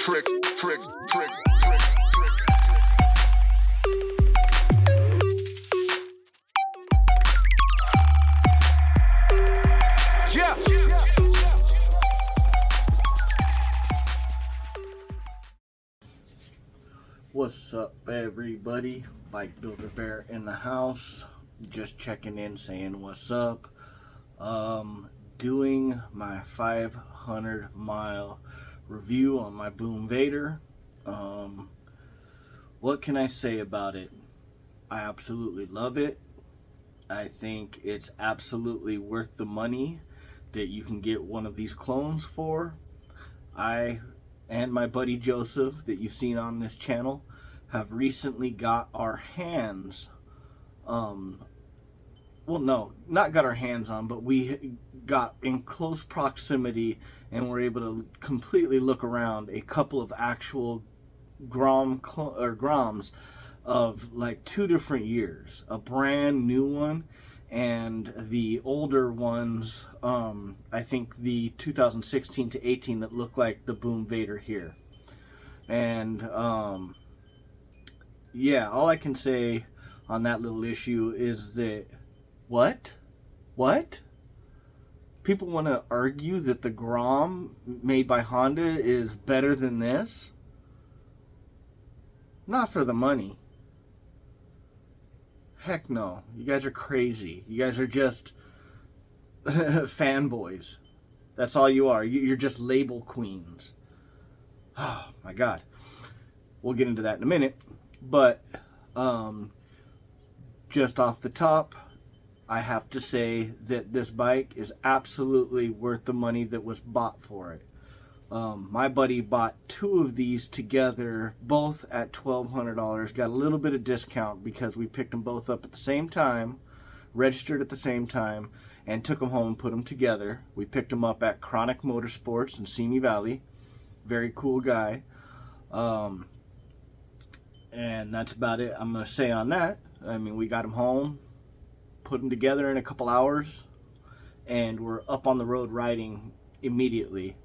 tricks, tricks, tricks. Yeah. What's up, everybody? Bike Builder Bear in the house. Just checking in, saying what's up. Doing my 500-mile review on my Boom Vader. What can I say about it? I absolutely love it. I think it's absolutely worth the money that you can get one of these clones for. I and my buddy Joseph, that you've seen on this channel, have recently got our hands well, no, not got our hands on, but we got in close proximity and were able to completely look around a couple of actual Groms of like 2 different years, a brand new one and the older ones, I think the 2016 to 18 that look like the Boom Vader here. And yeah, all I can say on that little issue is that what? People want to argue that the Grom made by Honda is better than this? Not for the money. Heck no. You guys are crazy. You guys are just fanboys. That's all you are. You're just label queens. Oh my God. We'll get into that in a minute. But just off the top, I have to say that this bike is absolutely worth the money that was bought for it. My buddy bought 2 of these together, both at $1,200. Got a little bit of discount because we picked them both up at the same time, registered at the same time, and took them home and put them together. We picked them up at Chronic Motorsports in Simi Valley. Very cool guy. And that's about it I'm going to say on that. I mean, we got them home, put them together in a couple hours, and we're up on the road riding immediately.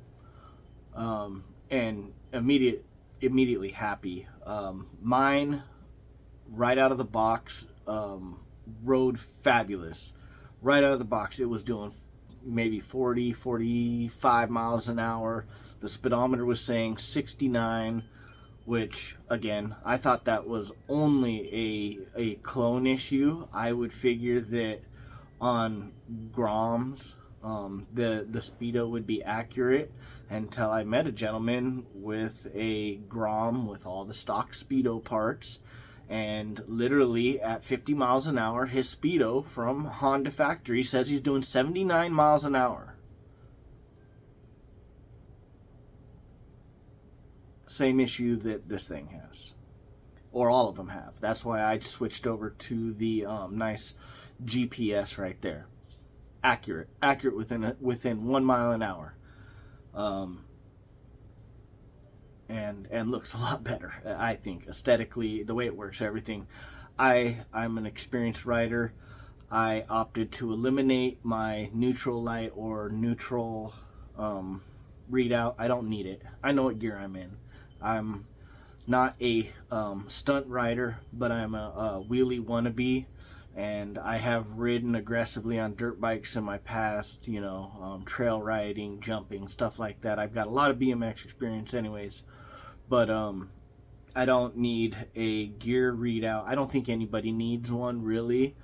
And immediately happy. Mine, right out of the box, rode fabulous. Right out of the box, it was doing maybe 40, 45 miles an hour. The speedometer was saying 69, which, again, I thought that was only a clone issue. I would figure that on Groms, the speedo would be accurate, until I met a gentleman with a Grom with all the stock speedo parts, and literally at 50 miles an hour, his speedo from Honda factory says he's doing 79 miles an hour. Same issue that this thing has, or all of them have. That's why I switched over to the nice GPS right there. Accurate within 1 mile an hour, and looks a lot better. I think aesthetically, the way it works, everything. I'm an experienced rider. I opted to eliminate my neutral light or neutral readout. I don't need it. I know what gear I'm in. I'm not a stunt rider, but I'm a wheelie wannabe, and I have ridden aggressively on dirt bikes in my past, you know, trail riding, jumping, stuff like that. I've got a lot of BMX experience anyways, but I don't need a gear readout. I don't think anybody needs one, really.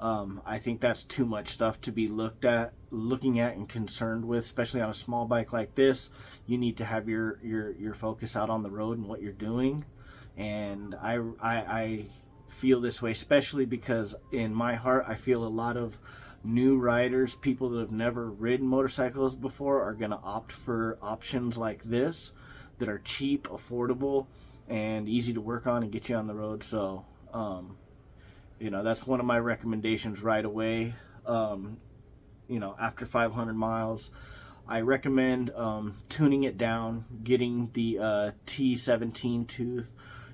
I think that's too much stuff to be looking at and concerned with, especially on a small bike like this. You need to have your focus out on the road and what you're doing. And I feel this way, especially because in my heart, I feel a lot of new riders, people that have never ridden motorcycles before, are going to opt for options like this that are cheap, affordable, and easy to work on and get you on the road. So, you know, that's one of my recommendations right away. You know, after 500 miles, I recommend tuning it down, getting the T17 tooth,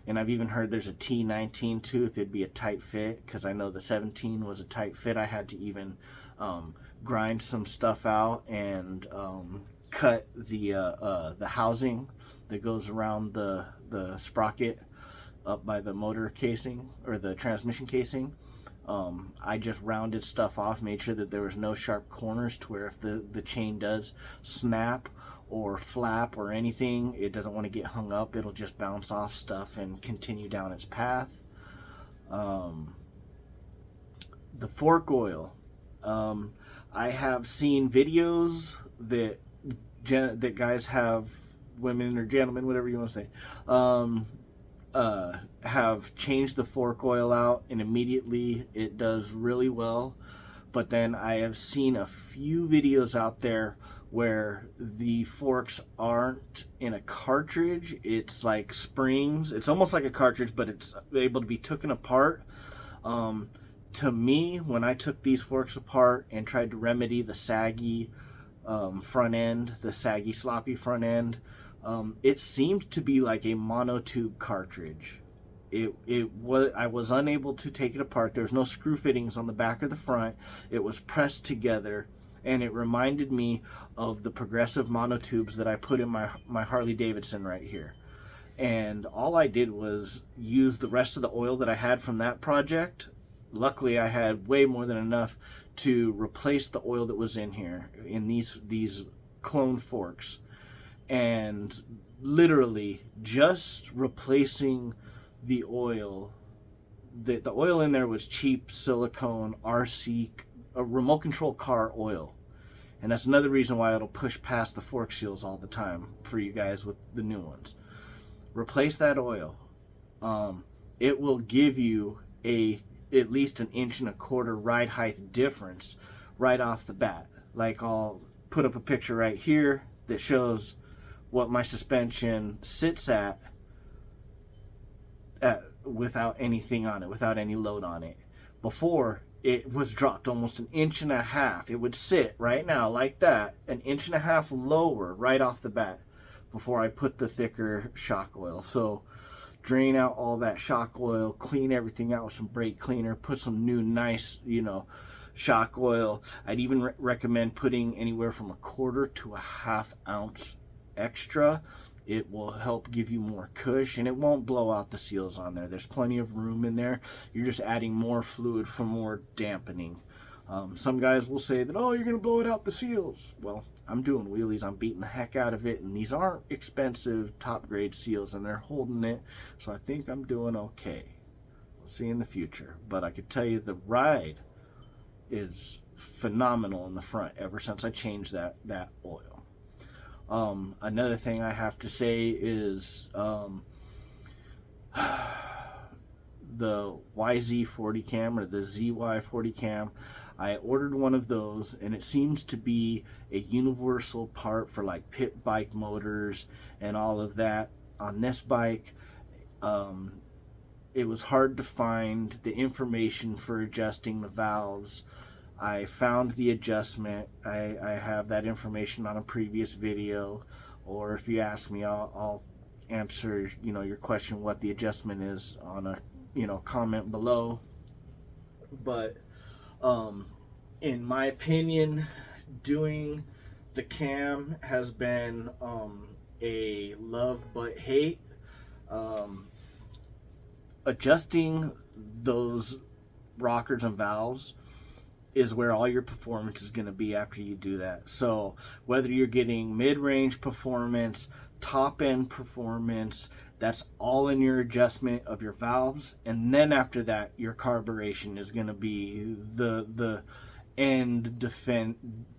and I've even heard there's a T19 tooth. It'd be a tight fit, because I know the 17 was a tight fit. I had to even grind some stuff out and cut the housing that goes around the sprocket up by the motor casing or the transmission casing. I just rounded stuff off, made sure that there was no sharp corners to where if the chain does snap or flap or anything, it doesn't want to get hung up. It'll just bounce off stuff and continue down its path. The fork oil. I have seen videos that guys have, women or gentlemen, whatever you want to say, have changed the fork oil out, and immediately it does really well. But then I have seen a few videos out there where the forks aren't in a cartridge. It's like springs. It's almost like a cartridge, but it's able to be taken apart. To me, when I took these forks apart and tried to remedy the saggy front end, the saggy sloppy front end, it seemed to be like a monotube cartridge. I was unable to take it apart. There was no screw fittings on the back or the front. It was pressed together, and it reminded me of the progressive monotubes that I put in my Harley Davidson right here. And all I did was use the rest of the oil that I had from that project. Luckily, I had way more than enough to replace the oil that was in here, in these clone forks. And literally just replacing the oil, the oil in there was cheap silicone RC, a remote control car oil. And that's another reason why it'll push past the fork seals all the time for you guys with the new ones. Replace that oil. It will give you at least 1.25 inch ride height difference right off the bat. Like, I'll put up a picture right here that shows what my suspension sits at without anything on it, without any load on it. Before, it was dropped almost 1.5 inches. It would sit right now like that, 1.5 inches lower right off the bat before I put the thicker shock oil. So drain out all that shock oil, clean everything out with some brake cleaner, put some new nice, shock oil. I'd even recommend putting anywhere from 1/4 to 1/2 ounce extra. It will help give you more cush, and it won't blow out the seals on there. There's plenty of room in there. You're just adding more fluid for more dampening. Some guys will say that, oh, you're going to blow it out the seals. Well, I'm doing wheelies. I'm beating the heck out of it, and these aren't expensive top grade seals, and they're holding it, so I think I'm doing okay. We'll see in the future. But I could tell you the ride is phenomenal in the front ever since I changed that oil. Another thing I have to say is the YZ40 cam, or the ZY40 cam. I ordered one of those, and it seems to be a universal part for like pit bike motors and all of that. On this bike, it was hard to find the information for adjusting the valves. I found the adjustment. I have that information on a previous video, or if you ask me, I'll answer your question what the adjustment is on a comment below. But in my opinion, doing the cam has been a love but hate. Adjusting those rockers and valves is where all your performance is going to be after you do that. So whether you're getting mid-range performance, top-end performance, that's all in your adjustment of your valves. And then after that, your carburation is going to be the end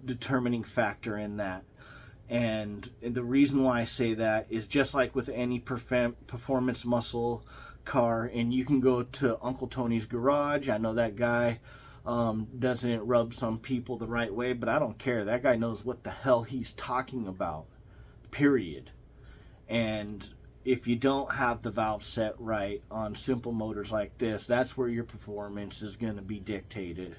determining factor in that. And the reason why I say that is just like with any performance muscle car, and you can go to Uncle Tony's garage. I know that guy doesn't rub some people the right way, but I don't care. That guy knows what the hell he's talking about, period. And if you don't have the valve set right on simple motors like this, that's where your performance is going to be dictated.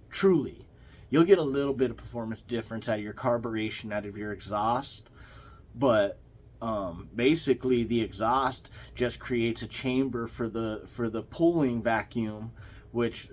Truly. You'll get a little bit of performance difference out of your carburation, out of your exhaust, but basically the exhaust just creates a chamber for the pulling vacuum, which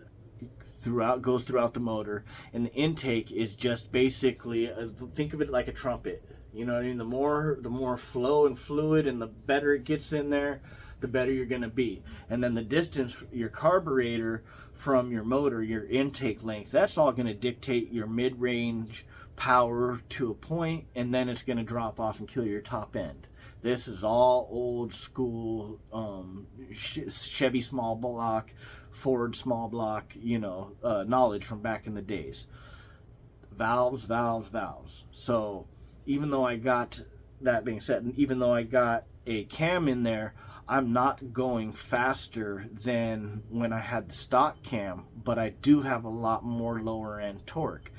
goes throughout the motor, and the intake is just basically think of it like a trumpet. You know what I mean? The more flow and fluid and the better it gets in there, the better you're going to be. And then the distance, your carburetor from your motor, your intake length, that's all going to dictate your mid-range power to a point, and then it's going to drop off and kill your top end. This is all old school Chevy small block, Ford small block, knowledge from back in the days. Valves. So even though I got, that being said, and even though I got a cam in there, I'm not going faster than when I had the stock cam, but I do have a lot more lower end torque.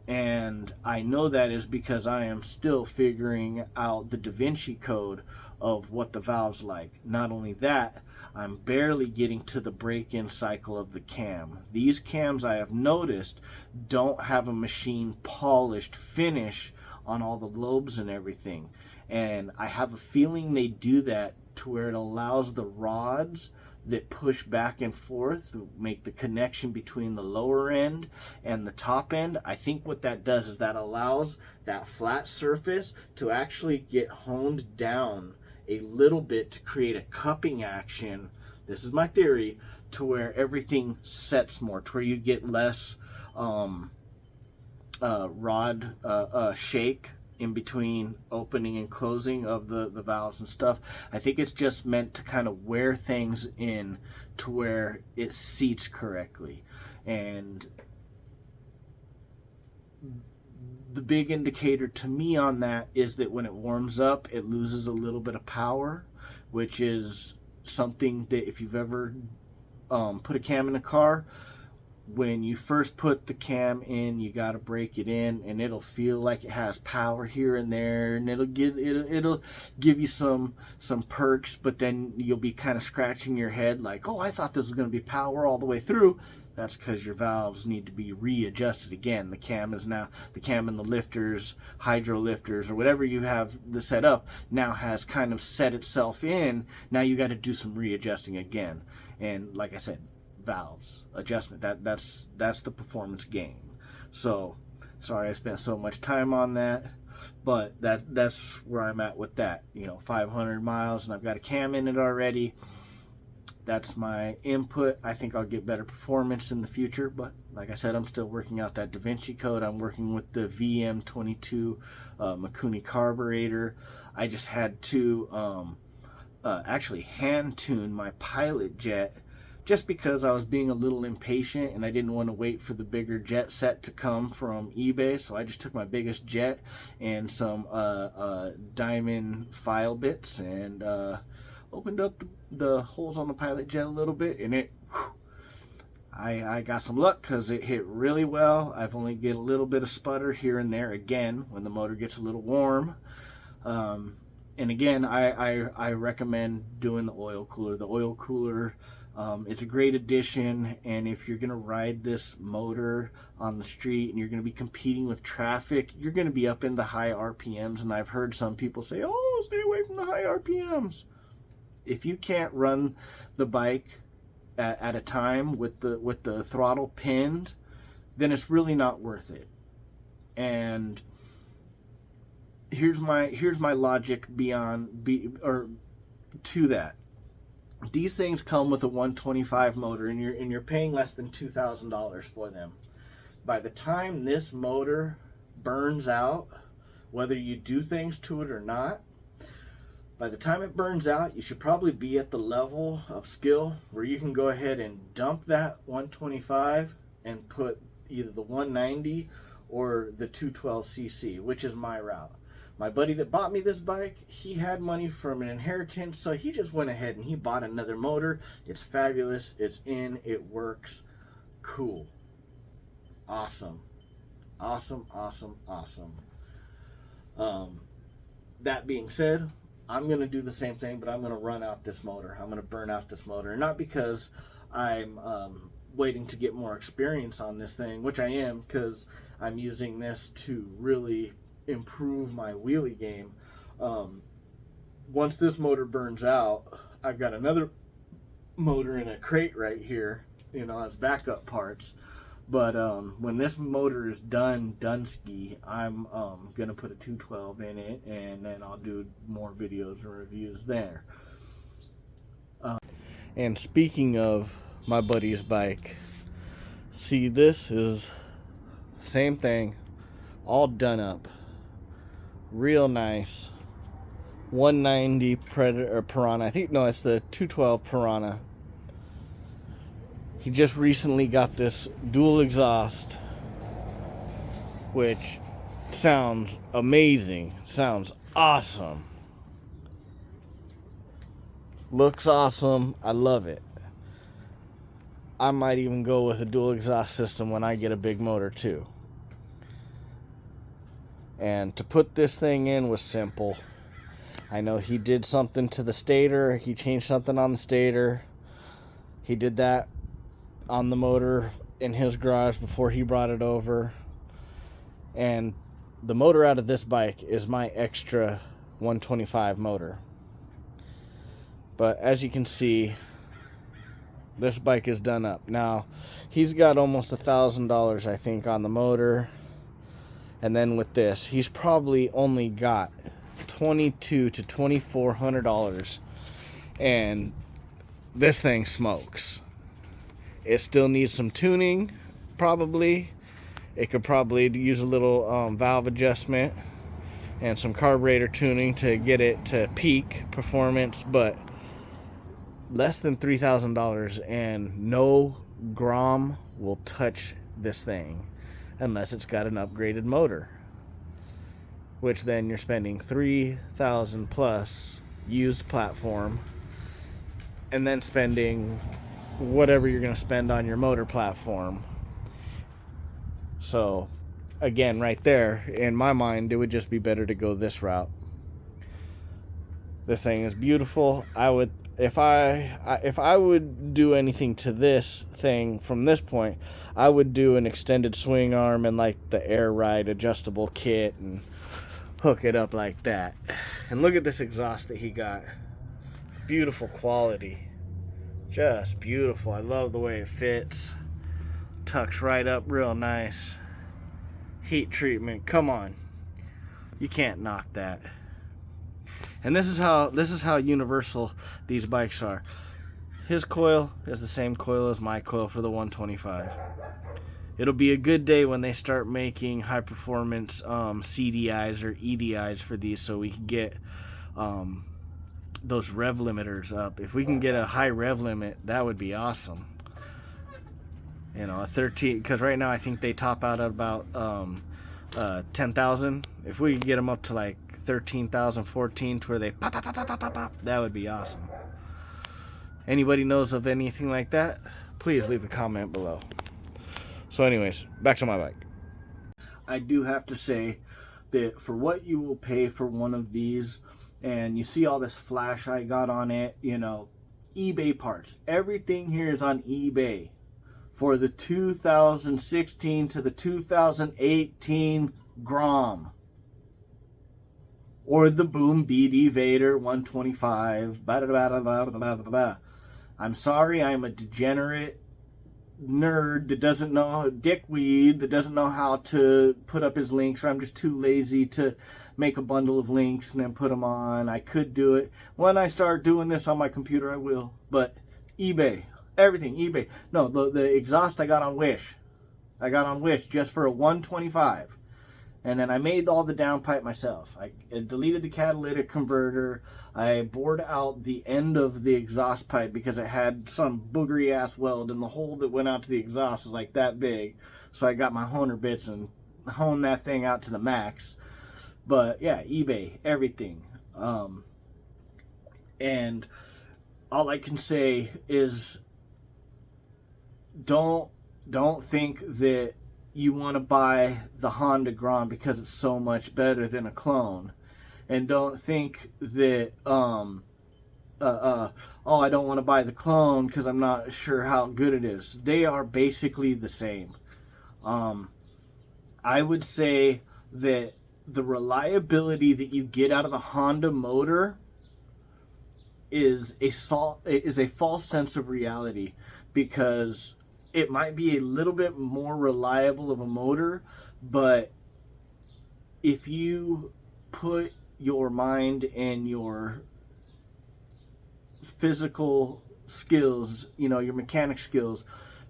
And I know that is because I am still figuring out the Da Vinci code of what the valve's like. Not only that, I'm barely getting to the break-in cycle of the cam. These cams, I have noticed, don't have a machine polished finish on all the lobes and everything. And I have a feeling they do that to where it allows the rods that push back and forth, make the connection between the lower end and the top end. I think what that does is that allows that flat surface to actually get honed down a little bit to create a cupping action. This is my theory, to where everything sets more, to where you get less rod shake in between opening and closing of the valves and stuff. I think it's just meant to kind of wear things in to where it seats correctly. And the big indicator to me on that is that when it warms up, it loses a little bit of power, which is something that if you've ever put a cam in a car, when you first put the cam in, you got to break it in, and it'll feel like it has power here and there, and it'll give you some perks, but then you'll be kind of scratching your head like, oh, I thought this was going to be power all the way through. That's because your valves need to be readjusted again. The cam and the lifters, hydro lifters, or whatever you have set up now has kind of set itself in. Now you got to do some readjusting again. And like I said, valves adjustment, that's the performance gain. So sorry I spent so much time on that, but that's where I'm at with that. 500 miles and I've got a cam in it already. That's my input. I think I'll get better performance in the future, but like I said, I'm still working out that Da Vinci code. I'm working with the VM22 Mikuni carburetor. I just had to actually hand tune my pilot jet, just because I was being a little impatient and I didn't want to wait for the bigger jet set to come from eBay. So I just took my biggest jet and some diamond file bits and opened up the holes on the pilot jet a little bit, and I got some luck because it hit really well. I've only get a little bit of sputter here and there again when the motor gets a little warm. And again, I recommend doing the oil cooler. The oil cooler, it's a great addition, and if you're going to ride this motor on the street and you're going to be competing with traffic, you're going to be up in the high RPMs, and I've heard some people say, oh, stay away from the high RPMs. If you can't run the bike at a time with the throttle pinned, then it's really not worth it. And here's my logic to that. These things come with a 125 motor, and you're paying less than $2,000 for them. By the time this motor burns out, whether you do things to it or not, by the time it burns out, you should probably be at the level of skill where you can go ahead and dump that 125 and put either the 190 or the 212cc, which is my route. My buddy that bought me this bike, he had money from an inheritance, so he just went ahead and he bought another motor. It's fabulous. It's in. It works. Cool. Awesome. Awesome, awesome, awesome. That being said, I'm going to do the same thing, but I'm going to run out this motor. I'm going to burn out this motor. Not because I'm waiting to get more experience on this thing, which I am, because I'm using this to really improve my wheelie game. Once this motor burns out, I've got another motor in a crate right here, as backup parts. But when this motor is done, Dunsky, I'm gonna put a 212 in it, and then I'll do more videos and reviews there. And speaking of my buddy's bike, see, this is same thing, all done up, real nice. 190 Predator or Piranha. I think no, it's the 212 Piranha. He just recently got this dual exhaust, which sounds amazing. Sounds awesome. Looks awesome. I love it. I might even go with a dual exhaust system when I get a big motor too. And to put this thing in was simple. I know he did something to the stator. He changed something on the stator. He did that on the motor in his garage before he brought it over. And the motor out of this bike is my extra 125 motor. But as you can see, this bike is done up. Now, he's got almost $1,000, I think, on the motor. And then with this, he's probably only got $2,200 to $2,400, and this thing smokes. It still needs some tuning, probably. It could probably use a little valve adjustment and some carburetor tuning to get it to peak performance, but less than $3,000, and no Grom will touch this thing unless it's got an upgraded motor, which then you're spending $3,000 plus used platform, and then spending whatever you're going to spend on your motor platform. So again, right there, in my mind, it would just be better to go this route. This thing is beautiful. I would, if I would do anything to this thing from this point, I would do an extended swing arm and like the air ride adjustable kit and hook it up like that. And look at this exhaust that he got. Beautiful quality. Just beautiful. I love the way it fits. Tucks right up real nice. Heat treatment. Come on. You can't knock that. And this is how universal these bikes are. His coil is the same coil as my coil for the 125. It'll be a good day when they start making high performance CDIs or EDIs for these, so we can get those rev limiters up. If we can get a high rev limit, that would be awesome. You know, a 13, because right now I think they top out at about 10,000. If we could get them up to like 13,000, 14, to where they pop, pop, pop, pop, pop, pop, that would be awesome. Anybody knows of anything like that, please leave a comment below. So anyways, back to my bike. I do have to say that for what you will pay for one of these, and you see all this flash I got on it, you know, eBay parts. Everything here is on eBay. For the 2016 to the 2018 Grom. Or the Boom BD Vader 125. Blah, blah, blah, blah, blah, blah, blah. I'm sorry, I'm a degenerate nerd that doesn't know, dickweed that doesn't know how to put up his links, or I'm just too lazy to make a bundle of links and then put them on. I could do it. When I start doing this on my computer, I will. But eBay, everything, eBay. No, the exhaust I got on Wish. I got on Wish just for a 125. And then I made all the downpipe myself. I deleted the catalytic converter. I bored out the end of the exhaust pipe because it had some boogery ass weld, and the hole that went out to the exhaust is like that big. So I got my honer bits and honed that thing out to the max. But yeah, eBay, everything. And all I can say is don't think that you want to buy the Honda Grom because it's so much better than a clone. And don't think that oh, I don't want to buy the clone because I'm not sure how good it is. They are basically the same. I would say that the reliability that you get out of the Honda motor is a false sense of reality, because it might be a little bit more reliable of a motor, but if you put your mind and your physical skills, your mechanic skills,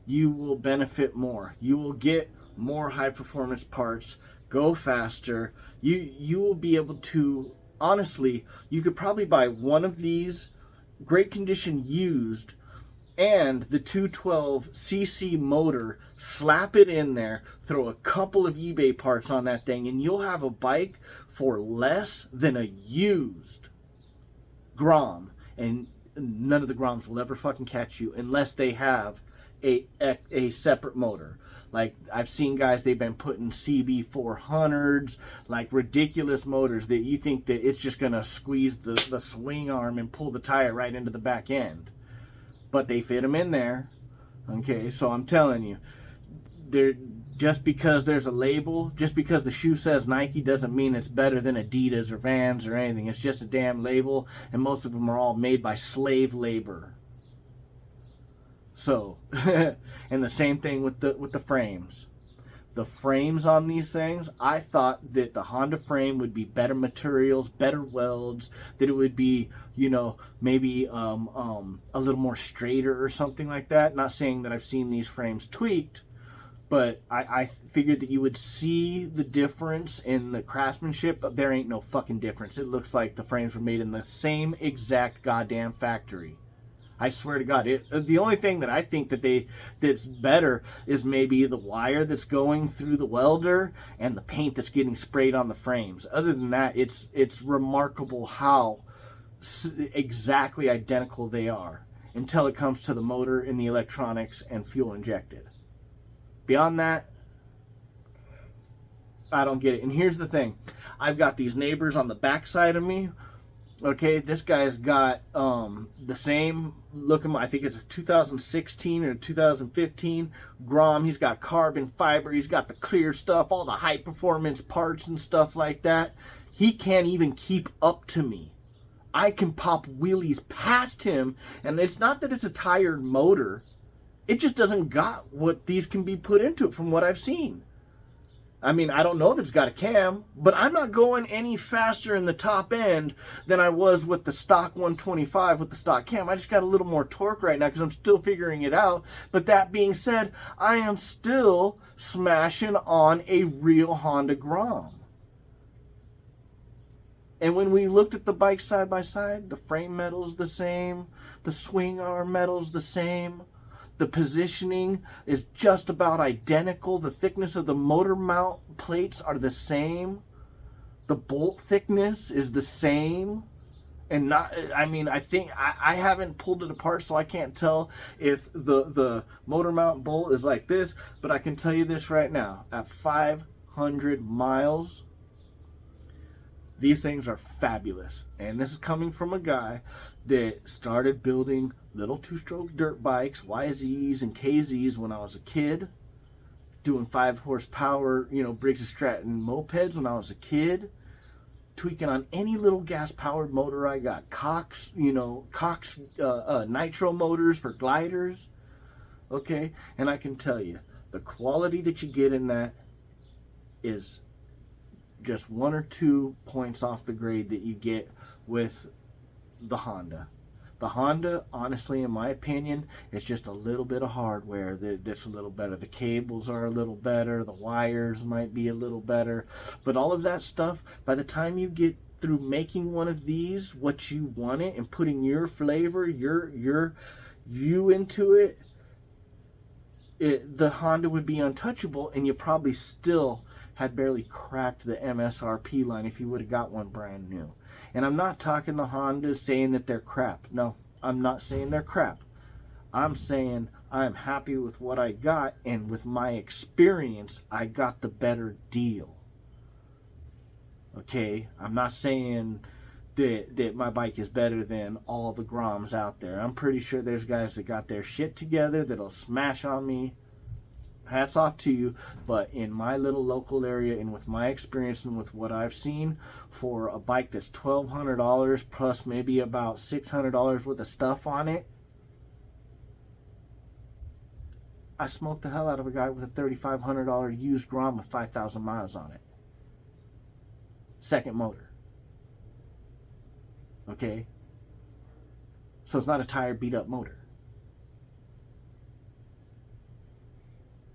you will benefit more. You will get more high performance parts, go faster. You will be able to, honestly, you could probably buy one of these great condition used and the 212cc motor, slap it in there, throw a couple of eBay parts on that thing, and you'll have a bike for less than a used Grom. And none of the Groms will ever fucking catch you unless they have a separate motor. Like, I've seen guys, they've been putting CB400s, like ridiculous motors that you think that it's just going to squeeze the swing arm and pull the tire right into the back end. But they fit them in there. Okay, so I'm telling you, just because there's a label, just because the shoe says Nike doesn't mean it's better than Adidas or Vans or anything. It's just a damn label, and most of them are all made by slave labor. So, and the same thing with the frames. The frames on these things, I thought that the Honda frame would be better materials, better welds, that it would be, maybe a little more straighter or something like that. Not saying that I've seen these frames tweaked, but I figured that you would see the difference in the craftsmanship, but there ain't no fucking difference. It looks like the frames were made in the same exact goddamn factory. I swear to God, the only thing that I think that's better is maybe the wire that's going through the welder and the paint that's getting sprayed on the frames. Other than that, it's remarkable how exactly identical they are until it comes to the motor and the electronics and fuel injected. Beyond that, I don't get it. And here's the thing. I've got these neighbors on the backside of me. Okay, this guy's got the same looking, I think it's a 2016 or 2015 Grom. He's got carbon fiber. He's got the clear stuff, all the high performance parts and stuff like that. He can't even keep up to me. I can pop wheelies past him, and it's not that it's a tired motor. It just doesn't got what these can be put into it from what I've seen. I mean, I don't know if it's got a cam, but I'm not going any faster in the top end than I was with the stock 125 with the stock cam. I just got a little more torque right now because I'm still figuring it out. But that being said, I am still smashing on a real Honda Grom. And when we looked at the bike side by side, the frame metal's the same, the swing arm metal's the same. The positioning is just about identical. The thickness of the motor mount plates are the same. The bolt thickness is the same. And I think I haven't pulled it apart, so I can't tell if the motor mount bolt is like this. But I can tell you this right now. At 500 miles, these things are fabulous. And this is coming from a guy that started building little two-stroke dirt bikes, YZs and KZs when I was a kid, doing 5 horsepower, Briggs & Stratton mopeds when I was a kid, tweaking on any little gas-powered motor I got, Cox nitro motors for gliders, okay? And I can tell you, the quality that you get in that is just 1 or 2 points off the grade that you get with the Honda. The Honda, honestly, in my opinion, is just a little bit of hardware that's a little better. The cables are a little better. The wires might be a little better. But all of that stuff, by the time you get through making one of these what you want it and putting your flavor, you into it, the Honda would be untouchable, and you probably still had barely cracked the MSRP line if you would have got one brand new. And I'm not talking the Hondas saying that they're crap. No, I'm not saying they're crap. I'm saying I'm happy with what I got, and with my experience, I got the better deal. Okay? I'm not saying that my bike is better than all the Groms out there. I'm pretty sure there's guys that got their shit together that'll smash on me. Hats off to you, but in my little local area and with my experience and with what I've seen, for a bike that's $1,200 plus maybe about $600 worth of stuff on it, I smoked the hell out of a guy with a $3,500 used Grom with 5,000 miles on it. Second motor. Okay? So it's not a tire beat up motor.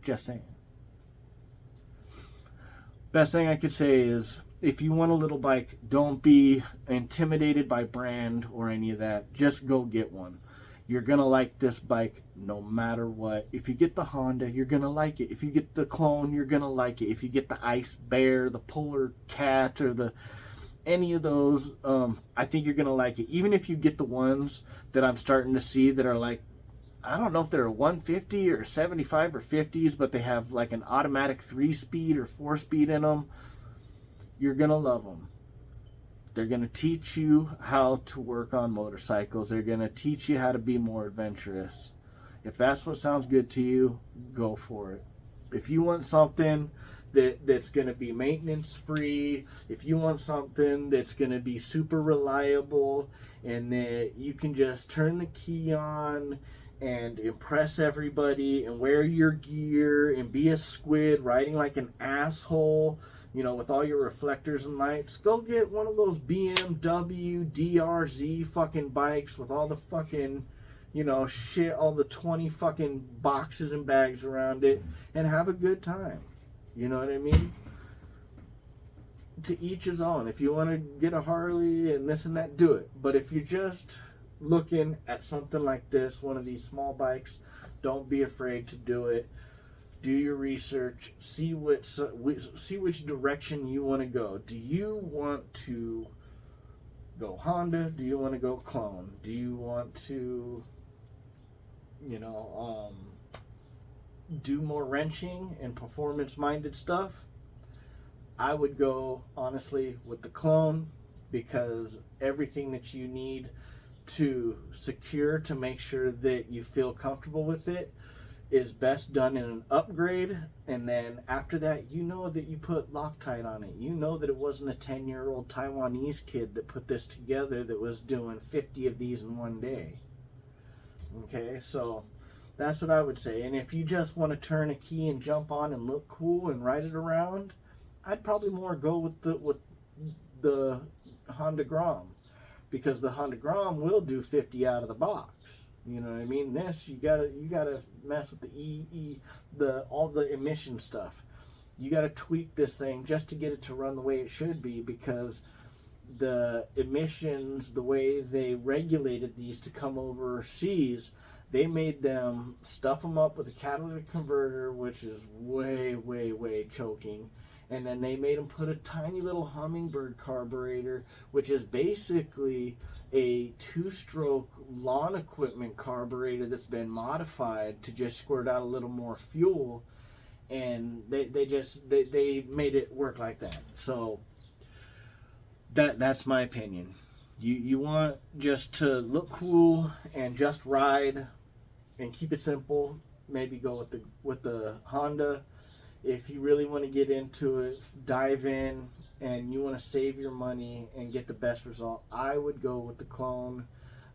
Just saying. Best thing I could say is, if you want a little bike, don't be intimidated by brand or any of that. Just go get one. You're going to like this bike no matter what. If you get the Honda, you're going to like it. If you get the Clone, you're going to like it. If you get the Ice Bear, the Polar Cat, or any of those, I think you're going to like it. Even if you get the ones that I'm starting to see that are like, I don't know if they're 150 or 75 or 50s, but they have like an automatic 3-speed or 4-speed in them, you're going to love them. They're going to teach you how to work on motorcycles. They're going to teach you how to be more adventurous. If that's what sounds good to you, go for it. If you want something that's going to be maintenance free, if you want something that's going to be super reliable and that you can just turn the key on and impress everybody and wear your gear and be a squid riding like an asshole, you know, with all your reflectors and lights, go get one of those BMW DRZ fucking bikes with all the fucking, you know, shit, all the 20 fucking boxes and bags around it, and have a good time. You know what I mean? To each his own. If you want to get a Harley and this and that, do it. But if you're just looking at something like this, one of these small bikes, don't be afraid to do it. Do your research. See which direction you want to go. Do you want to go Honda? Do you want to go Clone? Do you want to, you know, do more wrenching and performance-minded stuff? I would go, honestly, with the Clone, because everything that you need to secure to make sure that you feel comfortable with it is best done in an upgrade. And then after that, you know that you put Loctite on it. You know that it wasn't a 10-year-old Taiwanese kid that put this together that was doing 50 of these in one day. Okay, so that's what I would say. And if you just want to turn a key and jump on and look cool and ride it around, I'd probably more go with the Honda Grom, because the Honda Grom will do 50 out of the box. You know what I mean? This, you gotta mess with all the emission stuff. You gotta tweak this thing just to get it to run the way it should be, because the emissions, the way they regulated these to come overseas, they made them stuff them up with a catalytic converter, which is way, way, way choking. And then they made them put a tiny little Hummingbird carburetor, which is basically a 2-stroke lawn equipment carburetor that's been modified to just squirt out a little more fuel. And they made it work like that. So that's my opinion. You want just to look cool and just ride and keep it simple, maybe go with the Honda. If you really want to get into it, dive in, and you want to save your money and get the best result, I would go with the Clone.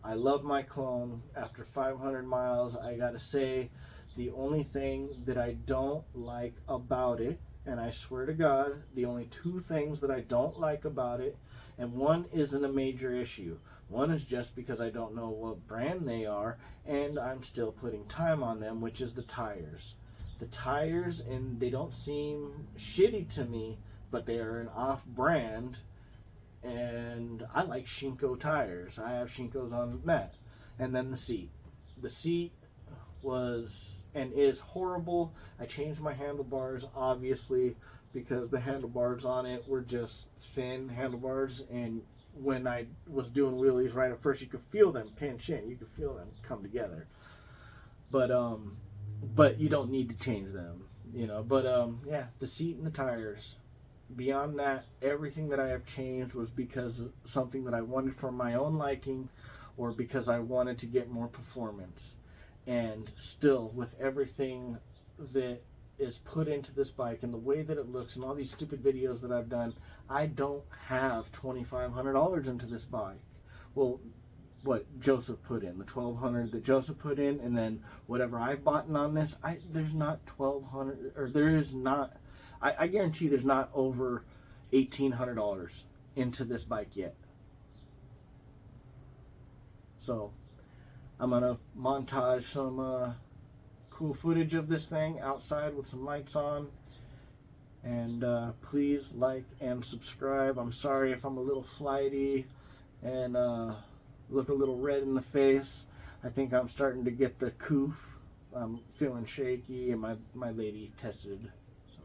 I love my Clone. After 500 miles, I gotta say, the only thing that I don't like about it, and I swear to God, the only 2 things that I don't like about it, and one isn't a major issue. One is just because I don't know what brand they are, and I'm still putting time on them, which is the tires. The tires, and they don't seem shitty to me, but they are an off-brand, and I like Shinko tires. I have Shinkos on that. And then the seat. The seat was and is horrible. I changed my handlebars, obviously, because the handlebars on it were just thin handlebars, and when I was doing wheelies right at first, you could feel them pinch in. You could feel them come together. But you don't need to change them, you know. But yeah, the seat and the tires. Beyond that, everything that I have changed was because of something that I wanted for my own liking, or because I wanted to get more performance. And still, with everything that is put into this bike and the way that it looks and all these stupid videos that I've done, I don't have $2,500 into this bike. Well, what Joseph put in, the 1,200 that Joseph put in, and then whatever I've bought on this, there's not 1,200, or there is not, I guarantee there's not over $1,800 into this bike yet. So I'm gonna montage some cool footage of this thing outside with some lights on, and please like and subscribe. I'm sorry if I'm a little flighty and look a little red in the face. I think I'm starting to get the coof. I'm feeling shaky, and my lady tested. So,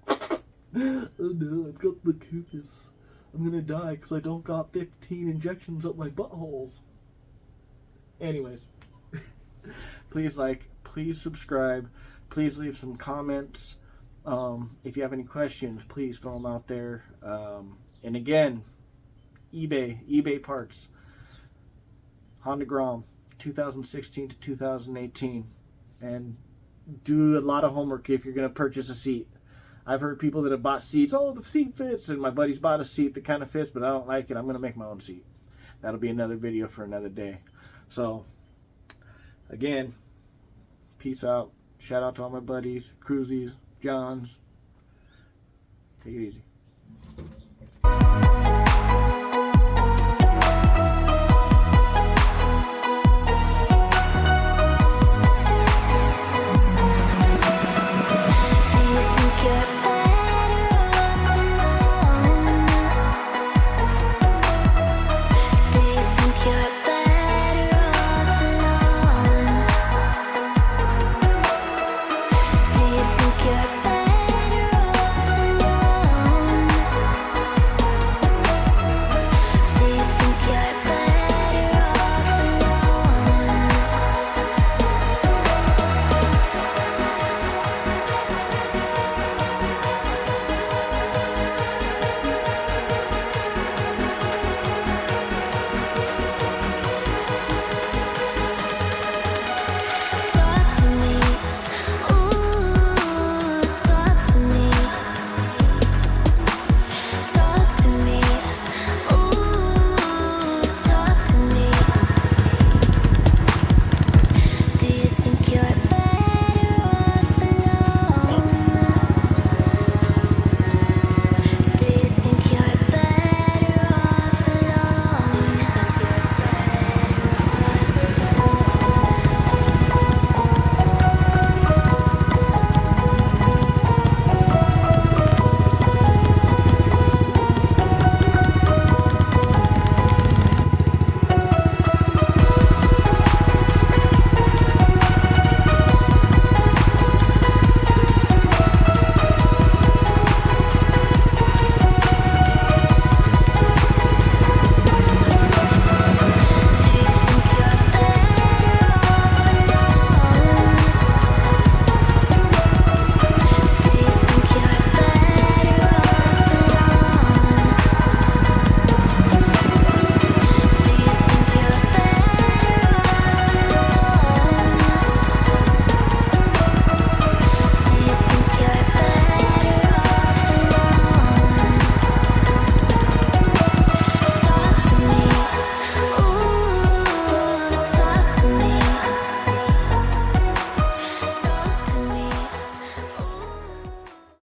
oh no, I've got the coofus. I'm gonna die because I don't got 15 injections up my buttholes. Anyways, please like, please subscribe, please leave some comments. If you have any questions, please throw them out there. And again, eBay parts. Honda Grom, 2016 to 2018. And do a lot of homework if you're going to purchase a seat. I've heard people that have bought seats, oh, the seat fits, and my buddy's bought a seat that kind of fits, but I don't like it. I'm going to make my own seat. That'll be another video for another day. So, again, peace out. Shout out to all my buddies, Cruisies, Johns. Take it easy.